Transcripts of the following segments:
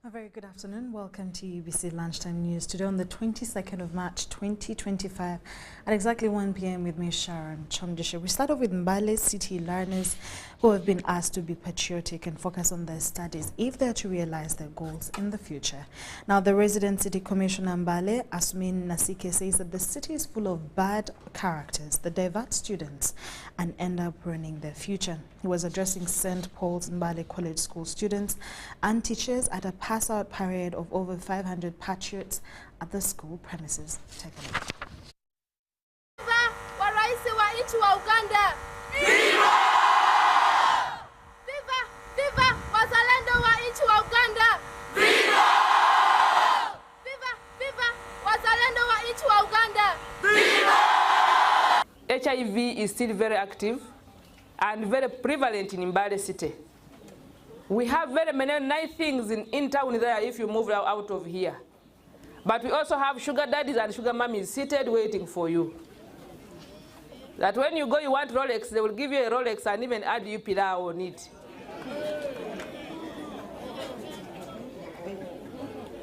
A very good afternoon. Welcome to UBC Lunchtime News. Today on the 22nd of March 2025 at exactly 1 p.m. with me, Sharon Kyomugisha. We start off with Mbale City learners who have been asked to be patriotic and focus on their studies if they are to realize their goals in the future. Now, the resident city commissioner Mbale, Asmin Nasike, says that the city is full of bad characters that divert students and end up ruining their future. He was addressing St. Paul's Mbale College School students and teachers at a pass-out parade of over 500 patriots at the school premises. Take a look. Viva wa rais wa nchi wa Uganda! Viva! Viva! Viva wazalendo wa nchi wa Uganda! Viva! Viva! Viva wazalendo wa nchi wa Uganda! Viva! HIV is still very active and very prevalent in Mbale City. We have very many nice things in town there if you move out of here. But we also have sugar daddies and sugar mummies seated waiting for you. That when you go, you want Rolex, they will give you a Rolex and even add you pilau on it.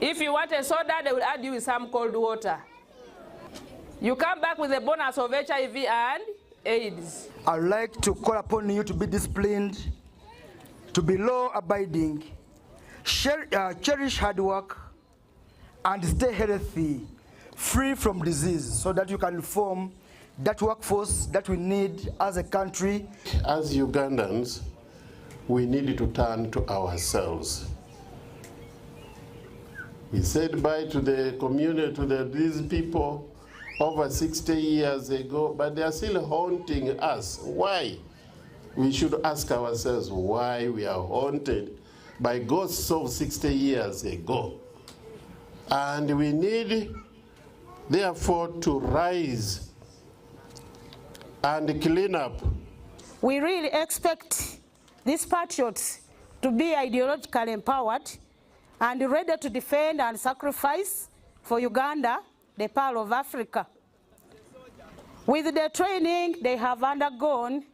If you want a soda, they will add you with some cold water. You come back with a bonus of HIV and AIDS. I'd like to call upon you to be disciplined, to be law-abiding, cherish hard work, and stay healthy, free from disease, so that you can form that workforce that we need as a country. As Ugandans, we need to turn to ourselves. We said bye to the community, to these people over 60 years ago, but they are still haunting us. Why? We should ask ourselves why we are haunted by ghosts of 60 years ago. And we need, therefore, to rise and clean up. We really expect these patriots to be ideologically empowered and ready to defend and sacrifice for Uganda, the Pearl of Africa. With the training they have undergone,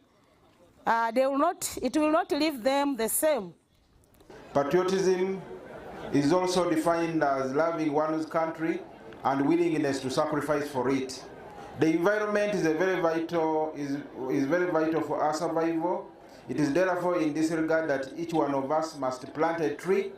it will not leave them the same. Patriotism is also defined as loving one's country and willingness to sacrifice for it. The environment is very vital for our survival. It is therefore in this regard that each one of us must plant a tree.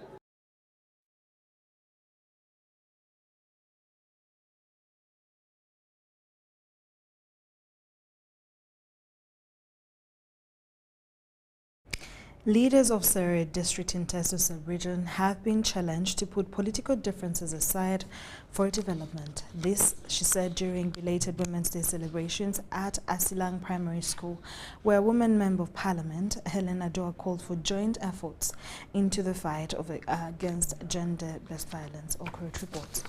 Leaders of Sere district in Teso sub-region have been challenged to put political differences aside for development. This, she said, during belated Women's Day celebrations at Asilang Primary School, where Women Member of Parliament, Helen Adua, called for joint efforts into the fight against gender-based violence. Or correct reports.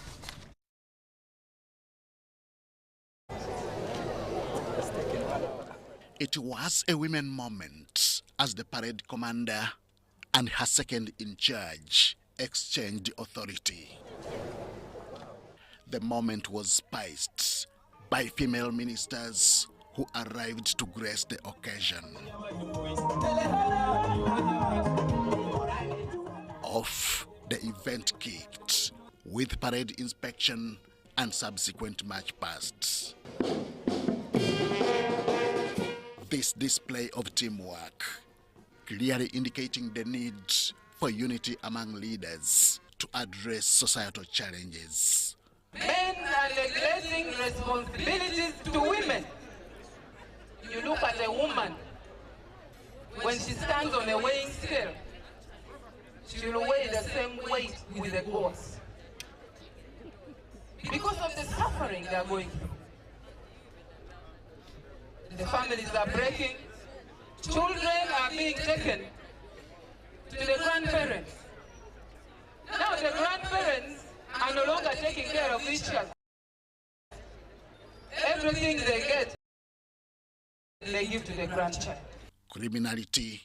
It was a women moment as the parade commander and her second in charge exchanged authority. The moment was spiced by female ministers who arrived to grace the occasion. Off the event kicked with parade inspection and subsequent march pasts. This display of teamwork clearly indicating the need for unity among leaders to address societal challenges. Men are neglecting responsibilities to women. You look at a woman, when she stands on a weighing scale, she will weigh the same weight with the boss. Because of the suffering they are going through. The families are breaking. Children are being taken to the grandparents. Now the grandparents are no longer taking care of each other. Everything they get, they give to the grandchild. Criminality,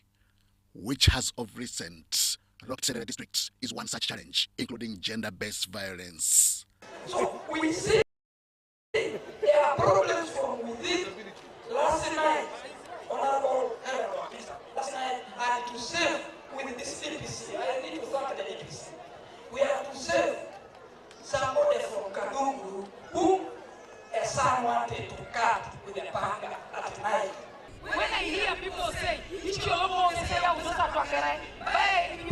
which has of recent rocked Sere districts, is one such challenge, including gender-based violence. So we see there are problems from within. Last night, Honorable last night I had to serve with this EPC. I need to thank the EPC. son wanted to cut with a panga at night. When I hear people say,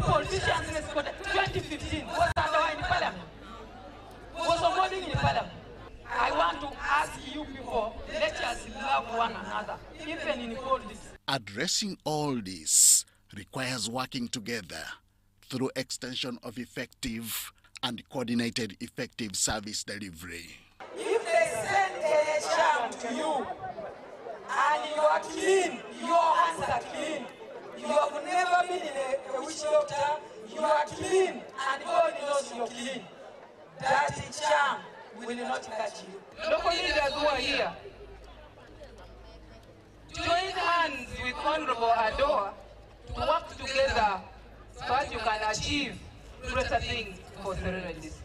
politicians in 2015 was underlined in Parliament, was awarding in Parliament. I want to ask you people, let us love one another, even in politics. Addressing all this requires working together through extension of effective and coordinated effective service delivery. If they send a charm to you and you are clean, your hands are clean, you have never been in a witch doctor, you are clean and God knows you're clean, that charm will not touch you. Local leaders who are here, join hands with Honorable Adoa to work together so that you can achieve greater things for Serena District.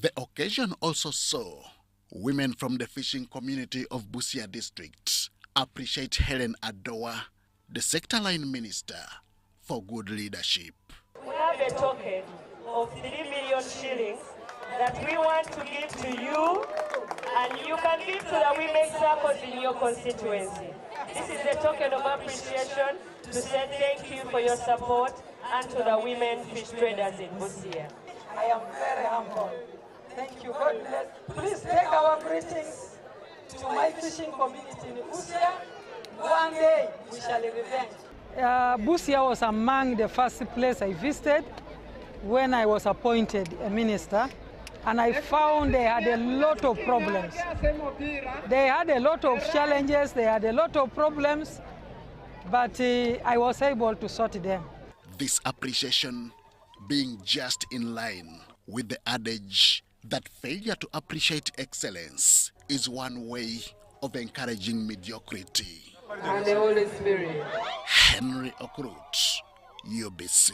The occasion also saw women from the fishing community of Busia district appreciate Helen Adoa, the sector line minister, for good leadership. We have a token of 3 million shillings that we want to give to you, and you can give to the women's circles in your constituency. This is a token of appreciation to say thank you for your support and to the women fish traders in Busia. I am very humble. Thank you. God bless. Please take our greetings to my fishing community in Busia. One day we shall revenge. Busia was among the first place I visited when I was appointed a minister, and I found they had a lot of problems. They had a lot of challenges, they had a lot of problems, but I was able to sort them. This appreciation being just in line with the adage that failure to appreciate excellence is one way of encouraging mediocrity. And the Holy Spirit. Henry Okrut, UBC.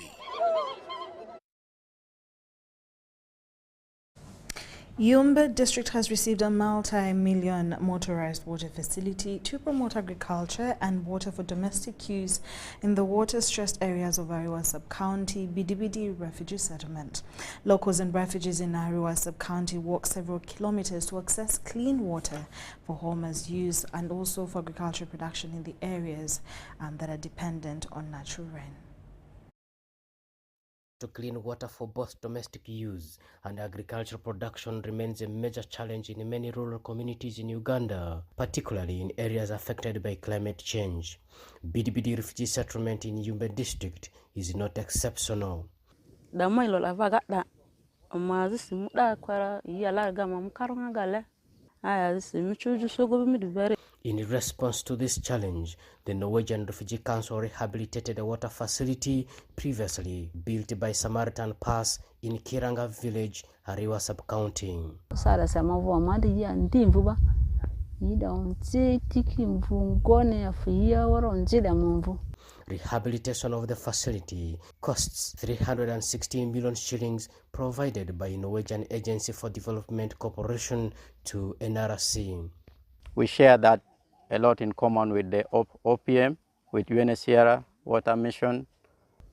Yumba district has received a multi-million motorized water facility to promote agriculture and water for domestic use in the water-stressed areas of Ariwa Sub-County BDBD refugee settlement. Locals and refugees in Ariwa Sub-County walk several kilometers to access clean water for home's use and also for agricultural production in the areas that are dependent on natural rain. To clean water for both domestic use and agricultural production remains a major challenge in many rural communities in Uganda, particularly in areas affected by climate change. BDBD refugee settlement in Yumba district is not exceptional. In response to this challenge, the Norwegian Refugee Council rehabilitated a water facility previously built by Samaritan Pass in Kiranga village, Ariwa sub-county. Rehabilitation of the facility costs 316 million shillings provided by Norwegian Agency for Development Corporation to NRC. We share that a lot in common with the OPM, with UNHCR, Water Mission.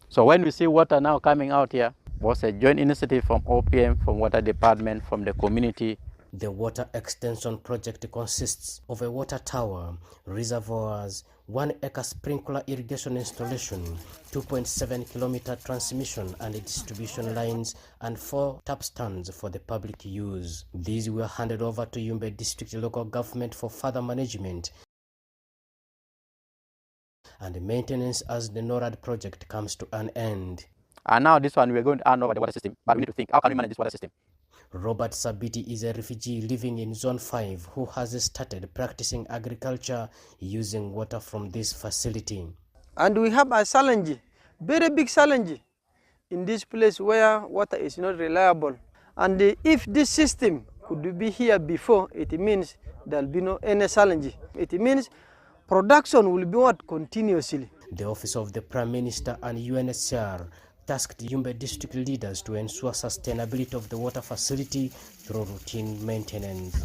So when we see water now coming out here, it was a joint initiative from OPM, from Water Department, from the community. The water extension project consists of a water tower, reservoirs, 1 acre sprinkler irrigation installation, 2.7 kilometer transmission and distribution lines, and 4 tap stands for the public use. These were handed over to Yumbe District Local Government for further management and maintenance as the NORAD project comes to an end. And now this one, we're going to hand over the water system, but we need to think, how can we manage this water system? Robert Sabiti is a refugee living in Zone 5 who has started practicing agriculture using water from this facility. And we have a challenge, very big challenge, in this place where water is not reliable. And if this system could be here before, it means there will be no any challenge. It means production will be what continuously. The Office of the Prime Minister and UNHCR tasked Yumbe district leaders to ensure sustainability of the water facility through routine maintenance.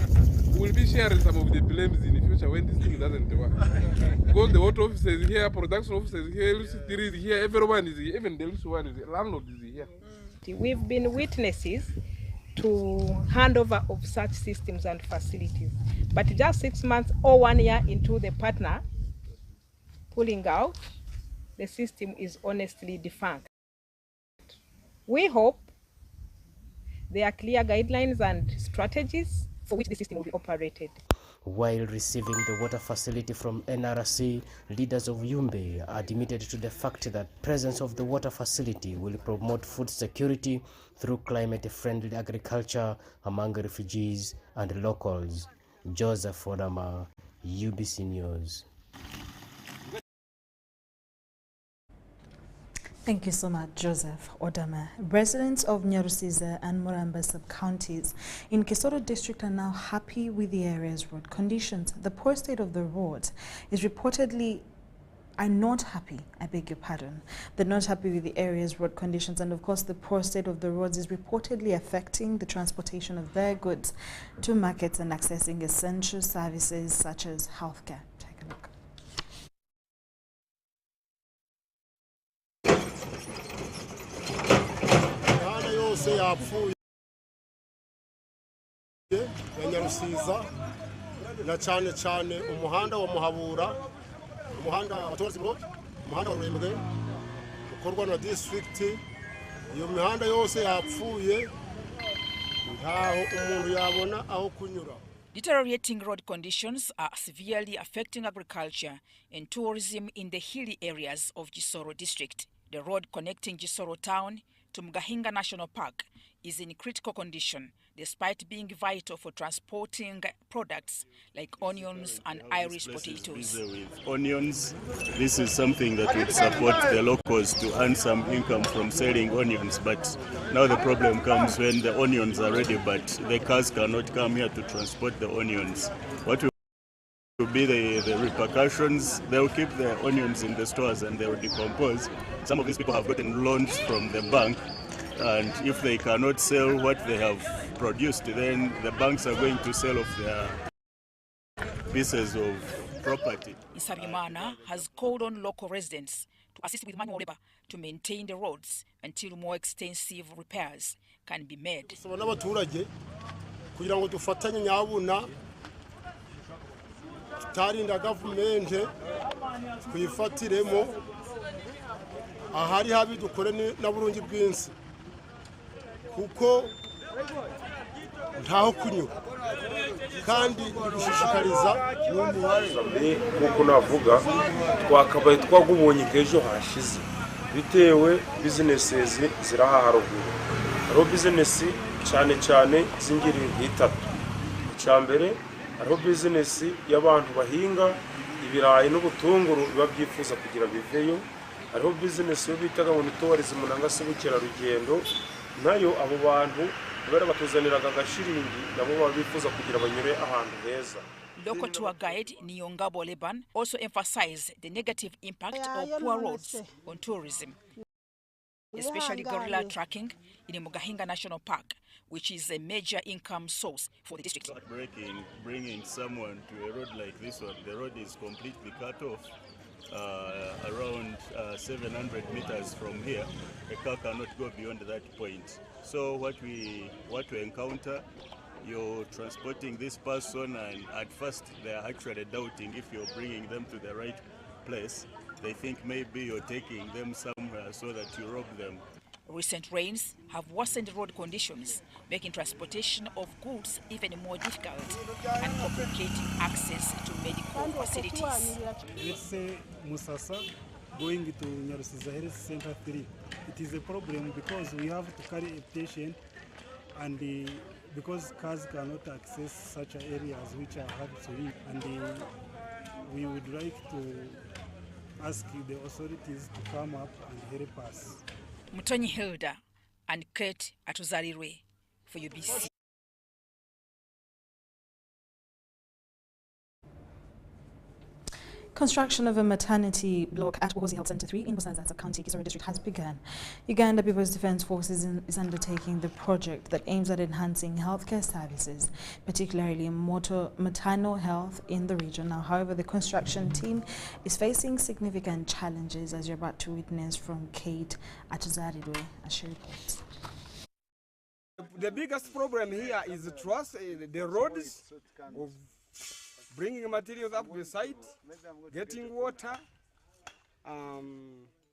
We'll be sharing some of the blames in the future when this thing doesn't work. Because the water officers here, production officers here, LC3 is here, everyone is here, even the LC1 is here, landlord is here. We've been witnesses to handover of such systems and facilities. But just 6 months or 1 year into the partner pulling out, the system is honestly defunct. We hope there are clear guidelines and strategies for which the system will be operated. While receiving the water facility from NRC, leaders of Yumbe admitted to the fact that presence of the water facility will promote food security through climate-friendly agriculture among refugees and locals. Joseph Odama, UBC News. Thank you so much, Joseph Odama. Residents of Nyarusiza and Muramba sub-counties in Kisoro district are now happy with the area's road conditions. The poor state of the roads is reportedly are not happy, I beg your pardon. They're not happy with the area's road conditions, and of course the poor state of the roads is reportedly affecting the transportation of their goods to markets and accessing essential services such as healthcare. Take a look. yapfuye ya Nyarusiza na cyane cyane umuhanda wa Muhabura, umuhanda wa Tourism Road, umuhanda wa Rurembwe ukorwa na district. Iyo mihanda yose yapfuye ntaho umuntu yabona aho kunyura. Deteriorating road conditions are severely affecting agriculture and tourism in the hilly areas of Gisoro district. The road connecting Gisoro town to Mugahinga National Park is in critical condition, despite being vital for transporting products like onions and Irish potatoes. With onions, this is something that would support the locals to earn some income from selling onions, but now the problem comes when the onions are ready, but the cars cannot come here to transport the onions. What will be the repercussions? They will keep the onions in the stores and they will decompose. Some of these people have gotten loans from the bank, and if they cannot sell what they have produced, then the banks are going to sell off their pieces of property. Isabimana has called on local residents to assist with manual labor to maintain the roads until more extensive repairs can be made. Tutarinda government twifatiremo ahari habi dukore na burungi bwinsi kuko ntaho kunyura kandi dushishikariza nkuko navuga twakabaye twagubonye kejo hashize bitewe businesses ziraha haruguru aro business cyane cyane zingiri nk'itatu. Icyambere aro business y'abantu bahinga ibirayi n'ubutunguru biba byifuza kugira biveyo. Aro business yo bitaga mu tourism nanga se bukerarugendo, nayo abo bantu bara batuzaniraga agashiringi nabo babifuza kugira banyure ahantu heza. Local tour guide Niyongabo Leban also emphasized the negative impact of poor roads on tourism, especially gorilla tracking in Mugahinga National Park, which is a major income source for the district. Bringing someone to a road like this one, the road is completely cut off. Around 700 meters from here, a car cannot go beyond that point. So what we encounter, you're transporting this person, and at first they are actually doubting if you're bringing them to the right place. They think maybe you're taking them somewhere so that you rob them. Recent rains have worsened road conditions, making transportation of goods even more difficult and complicating access to medical facilities. Let's say Musasa going to Nyarusiza Health Center 3. It is a problem because we have to carry a patient, and because cars cannot access such areas which are hard to reach, and we would like to ask the authorities to come up and help us. Mutonyi Hilda and Kate Atuzalirwe for UBC. Construction of a maternity block at Uhozi Health Center 3 in Busanza County, Kisoro District has begun. Uganda People's Defense Forces is undertaking the project that aims at enhancing healthcare services, particularly maternal health in the region. Now, however, the construction team is facing significant challenges, as you're about to witness from Kate Atuzalirwe as she reports. The biggest problem here is the trust, the roads of bringing materials up the site, getting water.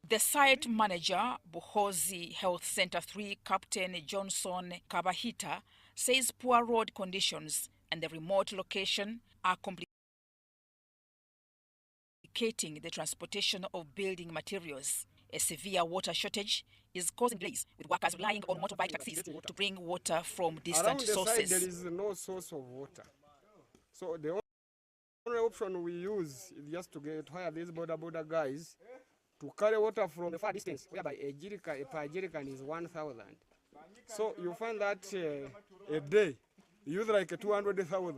The site manager, Buhozi Health Center 3, Captain Johnson Kabahita, says poor road conditions and the remote location are complicating the transportation of building materials. A severe water shortage is causing delays, with workers relying on motorbike taxis to bring water from distant Around the sources. site, there is no source of water. So the only option we use is just to hire these border guys to carry water from the far distance, whereby a per jerrycan is 1,000. So you find that a day, you use like 200,000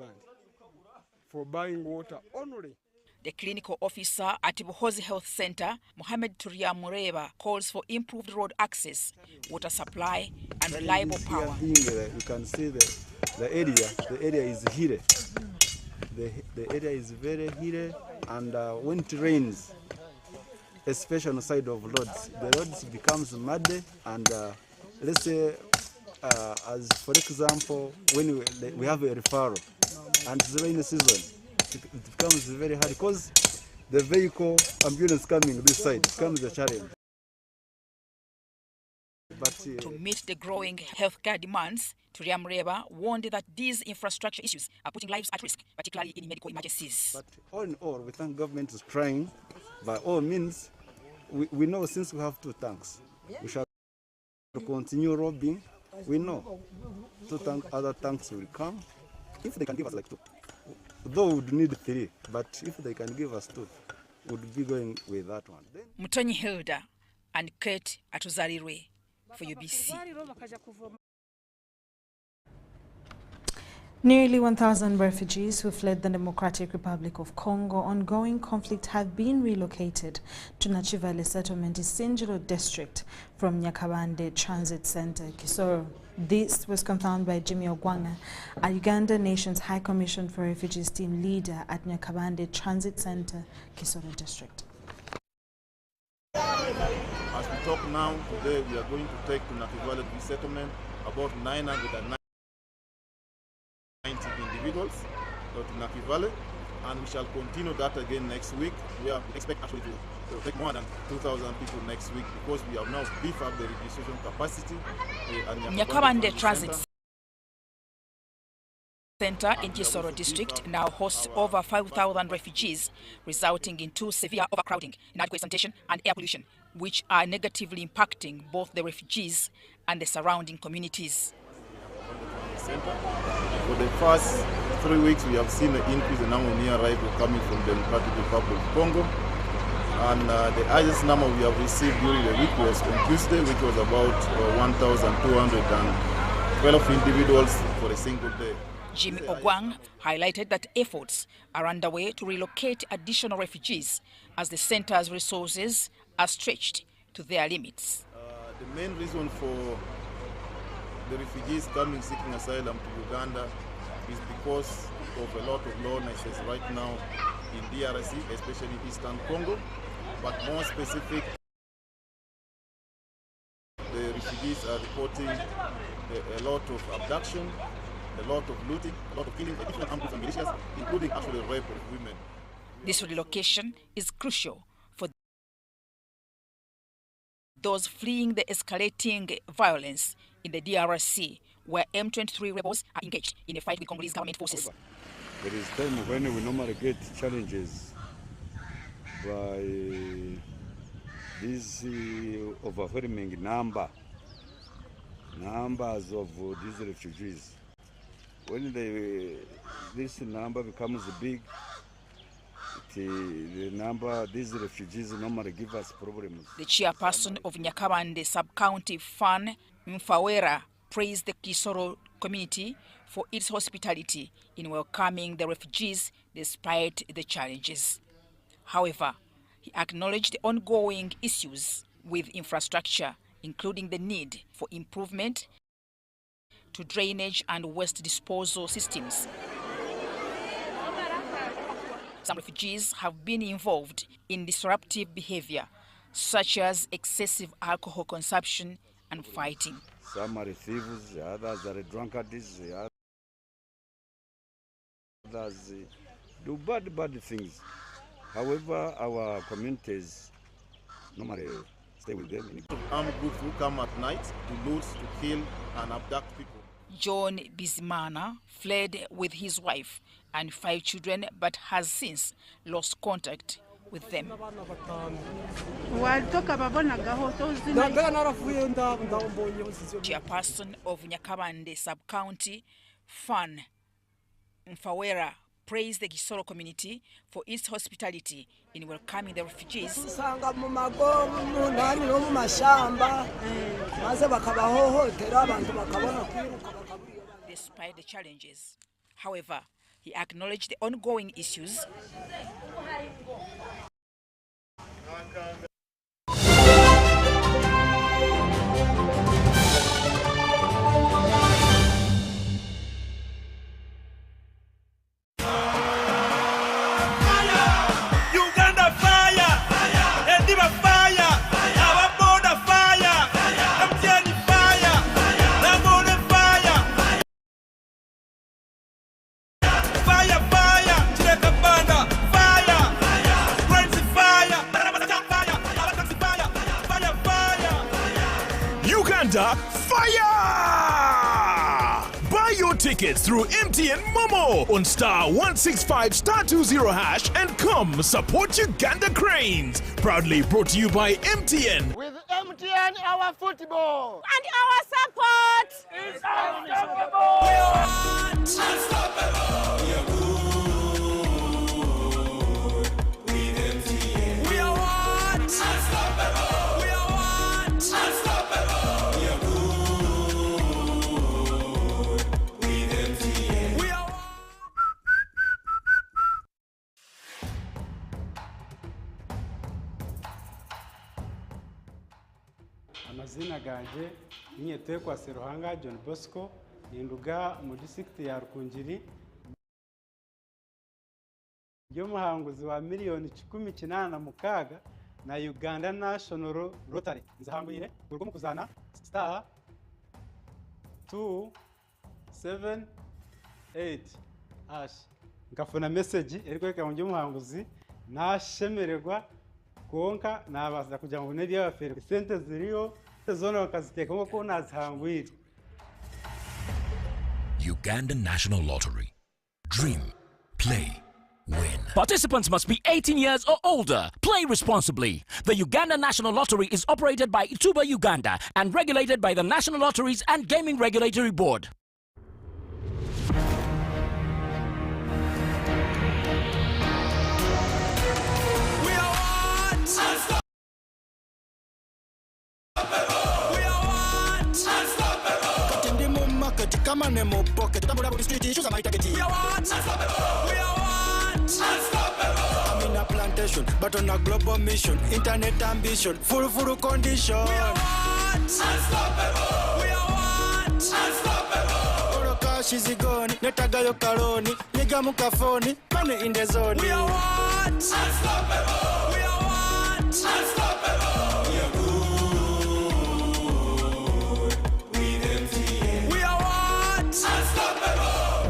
for buying water only. The clinical officer at Buhozi Health Center, Mohamed Turia Mureba, calls for improved road access, water supply, and reliable power. You can see the area is heated. The area is very heated, and when it rains, especially on the side of roads, the roads becomes muddy, and let's say, as for example, when we have a referral, and it's the rainy season, it becomes very hard because the vehicle ambulance coming this side becomes a challenge. But, to meet the growing healthcare demands, Turia Mureba warned that these infrastructure issues are putting lives at risk, particularly in medical emergencies. But all in all, we thank government is trying. By all means, we know since we have 2 tanks, we shall continue robbing. We know other tanks will come. If they can give us like 2. Though we would need 3, but if they can give us 2, we would be going with that one. Mutonyi Hilda and Kate Atuzarirwe for UBC. Nearly 1,000 refugees who fled the Democratic Republic of Congo ongoing conflict have been relocated to Nachivale settlement in Sinjiro district from Nyakabande Transit Center, Kisoro. This was confirmed by Jimmy Ogwanga, a Uganda Nation's High Commission for Refugees team leader at Nyakabande Transit Center, Kisoro district. As we talk now, today we are going to take to Nakivale resettlement about 990 individuals to Nakivale, and we shall continue that again next week. We expect actually to take more than 2,000 people next week because we have now beefed up the registration capacity. Nyakabande Transit Center in Kisoro district now hosts over 5,000 refugees, resulting in 2 severe overcrowding, inadequate sanitation and air pollution, which are negatively impacting both the refugees and the surrounding communities. For the first 3 weeks, we have seen an increase in number of new arrivals coming from the Democratic Republic of Congo. And the highest number we have received during the week was on Tuesday, which was about 1,212 individuals for a single day. Jimmy Ogwang highlighted that efforts are underway to relocate additional refugees as the center's resources are stretched to their limits. The main reason for the refugees coming seeking asylum to Uganda is because of a lot of lawlessness right now in DRC, especially Eastern Congo, but more specific, the refugees are reporting a lot of abduction, a lot of looting, a lot of killing, different armed groups and militias, including actually rape of women. This relocation is crucial for those fleeing the escalating violence in the DRC, where M23 rebels are engaged in a fight with Congolese government forces. There is time when we normally get challenges by this overwhelming numbers of these refugees. When this number becomes big, these refugees normally give us problems. The chairperson of Nyakabande Sub-County Fan, Mfawera, praised the Kisoro community for its hospitality in welcoming the refugees despite the challenges. However, he acknowledged the ongoing issues with infrastructure, including the need for improvement to drainage and waste disposal systems. Some refugees have been involved in disruptive behavior, such as excessive alcohol consumption and fighting. Some are thieves, others are drunkards, others do bad things. However, our communities normally stay with them. Armed groups who come at night to loot, to kill, and abduct people. John Bizimana fled with his wife and 5 children but has since lost contact with them. Chairperson of Nyakabande Sub-County, Fan Mfawera, praised the Gisoro community for its hospitality in welcoming the refugees. Despite the challenges, however, he acknowledged the ongoing issues. Fire! Buy your tickets through MTN Momo on *165*20# and come support Uganda Cranes. Proudly brought to you by MTN. With MTN, our football and our support is unstoppable. We are unstoppable. We are good. With MTN. We are unstoppable. We are unstoppable. We are good. With MTN. We are amazina ganje Ninyetekwa Seruhanga John Bosco ninduga mu district ya Rukungiri y'umuhanguzi wa miliyoni 18 na Uganda National Lottery nzahanguyire urwo mu kuzana star 278 hash ngafuna message eriko ikawunje umuhanguzi nashemererwa konka nabaza kugira ngo nebiya bafere sente ziriyo zona bakaziteka ngo nazihangwire. Uganda National Lottery. Dream, play, win. Participants must be 18 years or older. Play responsibly. The Uganda National Lottery is operated by Ituba Uganda and regulated by the National Lotteries and Gaming Regulatory Board. Come on, Nemo pocket. I'm going to street issues. I might take it. We are unstoppable. We are unstoppable. I'm in a plantation, but on a global mission. Internet ambition, full condition. We are unstoppable. We are unstoppable. Oro cash is gone. Netaga yo kaloni. Niga mukafoni. Money in the zone. We are unstoppable. We are unstoppable. We are good.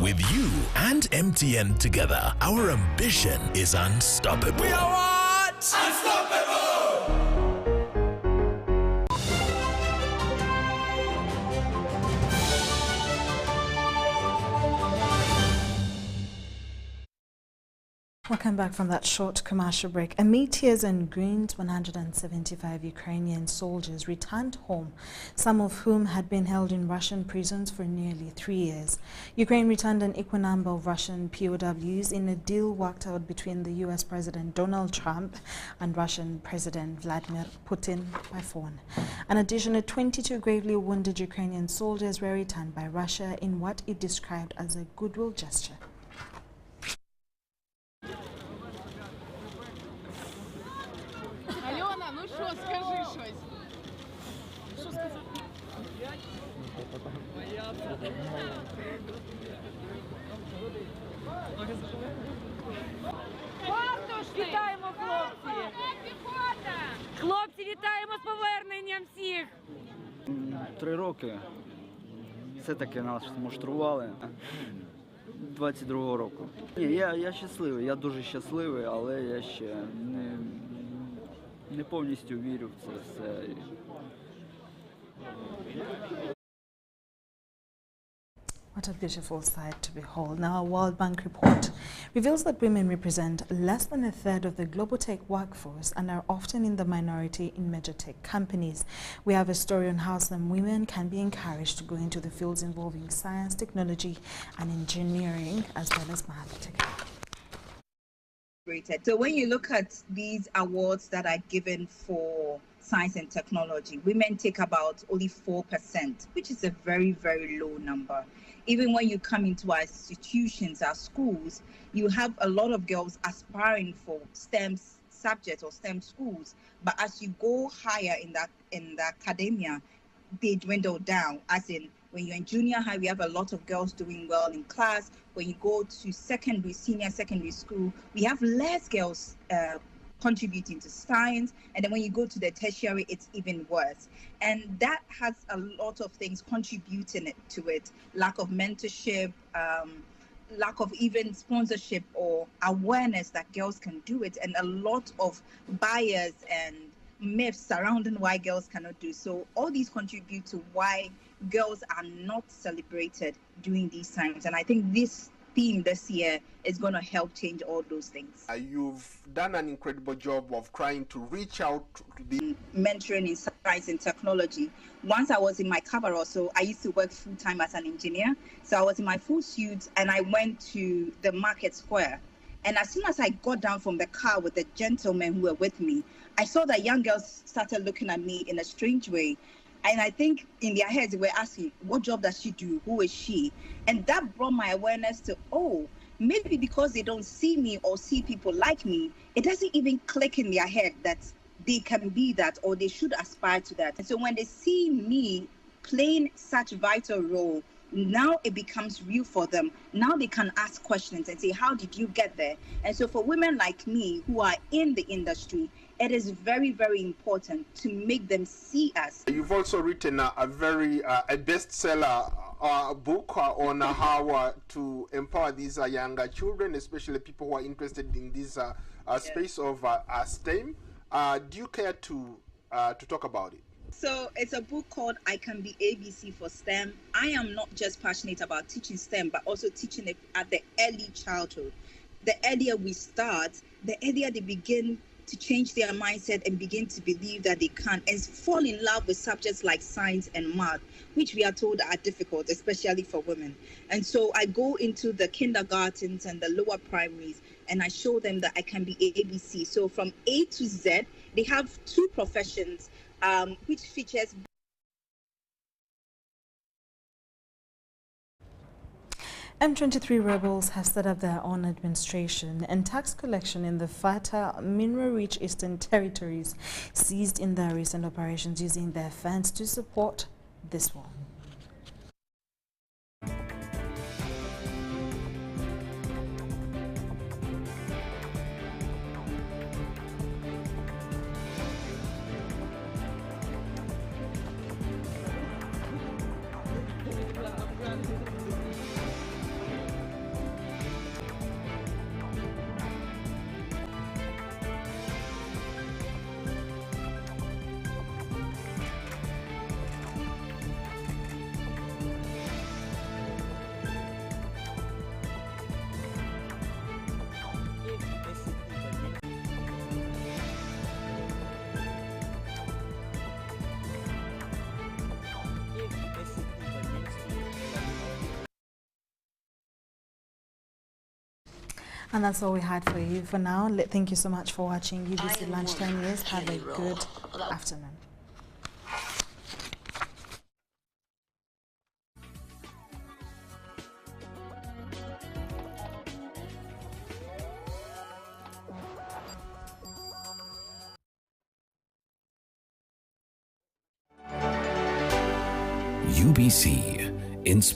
With you and MTN together, our ambition is unstoppable. We are what? Unstoppable! Welcome back from that short commercial break. Amid tears and groans, 175 Ukrainian soldiers returned home, some of whom had been held in Russian prisons for nearly 3 years. Ukraine returned an equal number of Russian POWs in a deal worked out between the US President Donald Trump and Russian President Vladimir Putin by phone. An additional 22 gravely wounded Ukrainian soldiers were returned by Russia in what it described as a goodwill gesture. Вітаємо, хлопці! Хлопці, вітаємо з поверненням всіх! 3 роки. Все-таки нас муштрували 22-го року. Ні, я щасливий, я дуже щасливий, але я ще не повністю вірю в це все. What a beautiful sight to behold. Now, a World Bank report reveals that women represent less than a third of the global tech workforce and are often in the minority in major tech companies. We have a story on how some women can be encouraged to go into the fields involving science, technology, and engineering, as well as math. So when you look at these awards that are given for science and technology, women take about only 4%, which is a very, very low number. Even when you come into our institutions, our schools, you have a lot of girls aspiring for STEM subjects or STEM schools. But as you go higher in the academia, they dwindle down. As in, when you're in junior high, we have a lot of girls doing well in class. When you go to secondary, senior secondary school, we have less girls contributing to science. And then when you go to the tertiary, it's even worse. And that has a lot of things contributing to it. Lack of mentorship, lack of even sponsorship or awareness that girls can do it, and a lot of bias and myths surrounding why girls cannot do so. All these contribute to why girls are not celebrated doing these times. And I think this theme this year is going to help change all those things. You've done an incredible job of trying to reach out to the mentoring in science and technology. Once I was in my coverall, so I used to work full-time as an engineer. So I was in my full suit and I went to the market square. And as soon as I got down from the car with the gentlemen who were with me, I saw that young girls started looking at me in a strange way. And I think in their heads, they were asking, what job does she do? Who is she? And that brought my awareness to, oh, maybe because they don't see me or see people like me, it doesn't even click in their head that they can be that or they should aspire to that. And so when they see me playing such a vital role, now it becomes real for them. Now they can ask questions and say, how did you get there? And so for women like me who are in the industry, it is very, very important to make them see us. You've also written a very a bestseller book on how to empower these younger children, especially people who are interested in this space of STEM. Do you care to talk about it? So it's a book called I Can Be ABC for STEM. I am not just passionate about teaching STEM, but also teaching it at the early childhood. The earlier we start, the earlier they begin to change their mindset and begin to believe that they can and fall in love with subjects like science and math, which we are told are difficult, especially for women. And so I go into the kindergartens and the lower primaries and I show them that I can be ABC. So from A to Z, they have 2 professions, which features M23 rebels have set up their own administration and tax collection in the fertile, mineral-rich Eastern Territories seized in their recent operations, using their funds to support this war. And that's all we had for you for now. Thank you so much for watching UBC Lunchtime News. Have a good afternoon. UBC